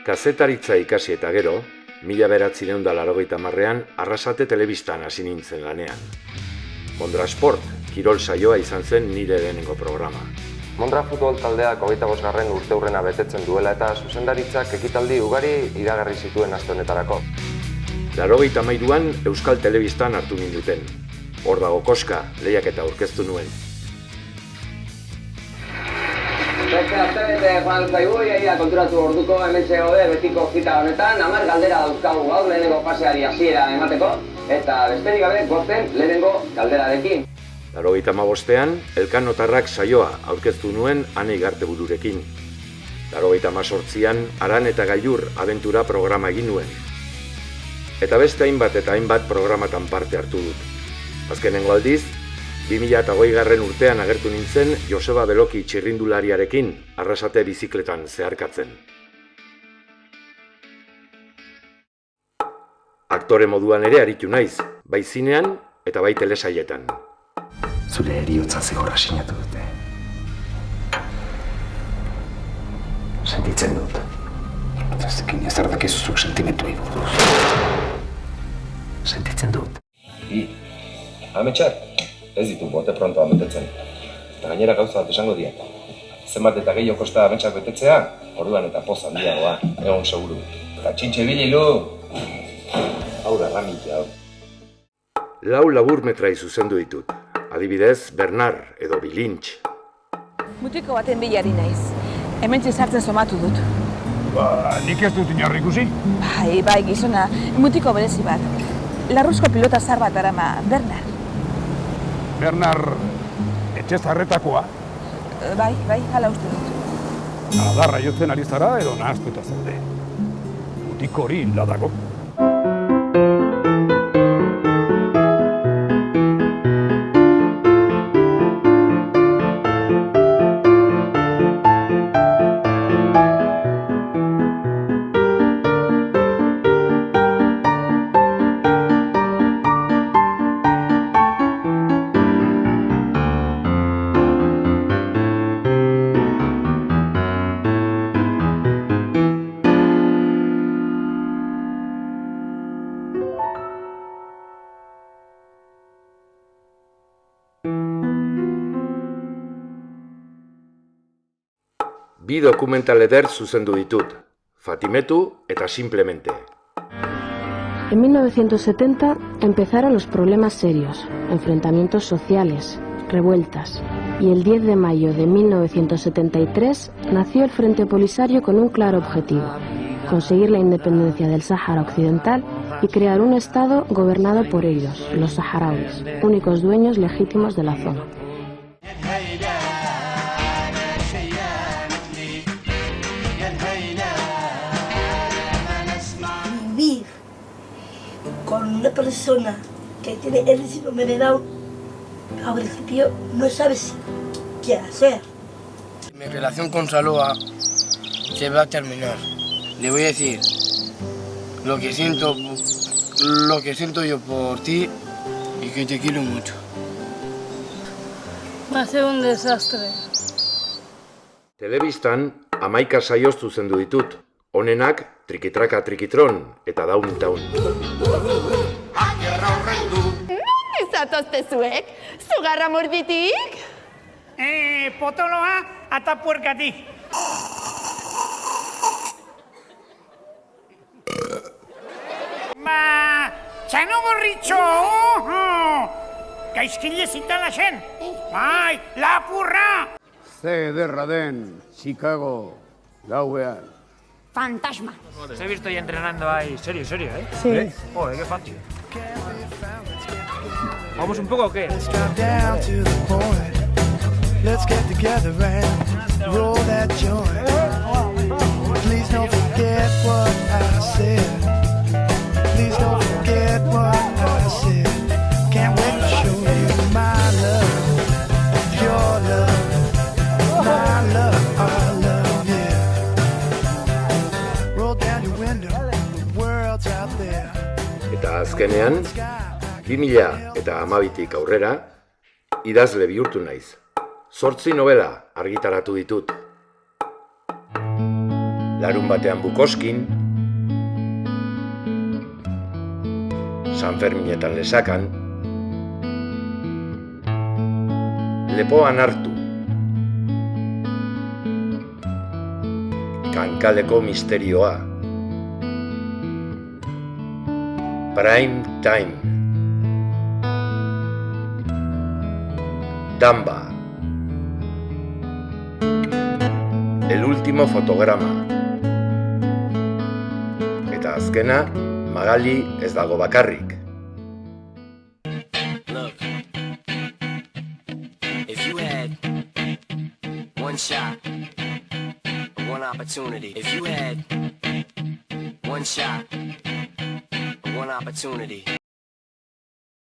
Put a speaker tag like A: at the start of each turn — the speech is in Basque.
A: Kazetaritza ikasi eta gero, 1980ean Arrasate Telebistan hasi nintzen lanean. Mondra Sport, kirol saioa izan zen nire lehenengo programa.
B: Mondra futbol taldeak 25. urteurrena betetzen duela eta zuzendaritzak ekitaldi ugari iragarri zituen aste honetarako.
A: 83an Euskal Telebistan hartu ninduten. Hor dago koska, lehiaketa aurkeztu nuen.
C: Beste astebete joan zaigu, iaia konturatu orduko hementxe gaude betiko zita honetan, 10 galdera dauzkagu gaur lehenengo faseari hasiera emateko, eta besterik gabe gozen lehenengo galderarekin.
A: 85ean, Elkanotarrak saioa aurkeztu nuen Ane Igartebururekin. 88an, Aran eta Gailur abentura programa egin nuen. Eta beste hainbat programatan parte hartu dut. Azkenengo aldiz, 2020 urtean agertu nintzen Joseba Beloki txirrindulariarekin Arrasate bizikletan zeharkatzen. Aktore moduan ere aritu naiz, bai zinean eta bai telesaietan.
D: Zure heriotza zigorra sinatu dute. Sentitzen dut. Zekin ezer dakizuzuk sentimentuei buruz. Sentitzen dut.
B: Ametsak, ez ditu bote pronto betetzen. Eta gainera gauza bat esango diat. Zenbat eta gehiago kosta ametsak betetzea, orduan eta poz handiagoa, egon seguru. Eta txintxe bililu! Hau da ramila, hau.
A: 4 laburmetrai zuzendu ditut. Adibidez, Bernard edo Bilintx.
E: Mutiko baten bilari naiz. Hementxe sartzen somatu dut.
F: Nik ez dut inorri ikusi.
E: Bai, gizona, mutiko berezi bat. Larruzko pilota zar bat darama, Bernard.
F: Bernard, etxe zarretakoa.
E: Bai, hala uste dut.
F: Adarra jotzen ari zara edo nahaztuta zaude. Mutiko hori hilda dago.
A: Bi dokumental eder zuzendu ditut, Fatimetu eta Simplemente.
G: En 1970 empezaron los problemas serios, enfrentamientos sociales, revueltas, y el 10 de mayo de 1973 nació el Frente Polisario con un claro objetivo: conseguir la independencia del Sáhara Occidental y crear un Estado gobernado por ellos, los saharauis, únicos dueños legítimos de la zona.
H: Vivir con una persona que tiene el síndrome de Down, al principio no sabes qué hacer.
I: Mi relación con Saloa se va a terminar. Le voy a decir lo que siento yo por ti y que te quiero mucho.
J: Va a ser un desastre.
A: Telebistan 11 saio zuzendu ditut. Honenak Trikitraka Trikitron eta Downtown.
K: Non izatozte zuek? Zugarra morditik?
L: Potoloa eta puerkatik. Txano gorritxo! Gaizkile zintala zen! Bai, lapurra!
F: Ze ederra den, Chicago, gauean.
L: Fantasma.
M: Os he visto ya entrenando ahí, serio, ¿eh?
J: Sí.
M: Joder, qué fácil. ¿Vamos un poco o qué?
N: Let's get together and roll that joint. Please don't forget what I said. Please don't forget what I said. Can't wait to show you my love, your love, my love, our love, yeah. Roll down your window, the world's out there.
A: Eta azkenean, 2012tik aurrera, idazle bihurtu naiz. 8 novela argitaratu ditut. Larun batean Bukoskin, San Ferminetan Lesakan, Lepoan hartu, Kankaleko misterioa, Prime Time, Damba, El último fotograma, eta azkena, Magali ez dago bakarrik.
J: Look, if you had one shot, one opportunity, if you had one shot, one opportunity.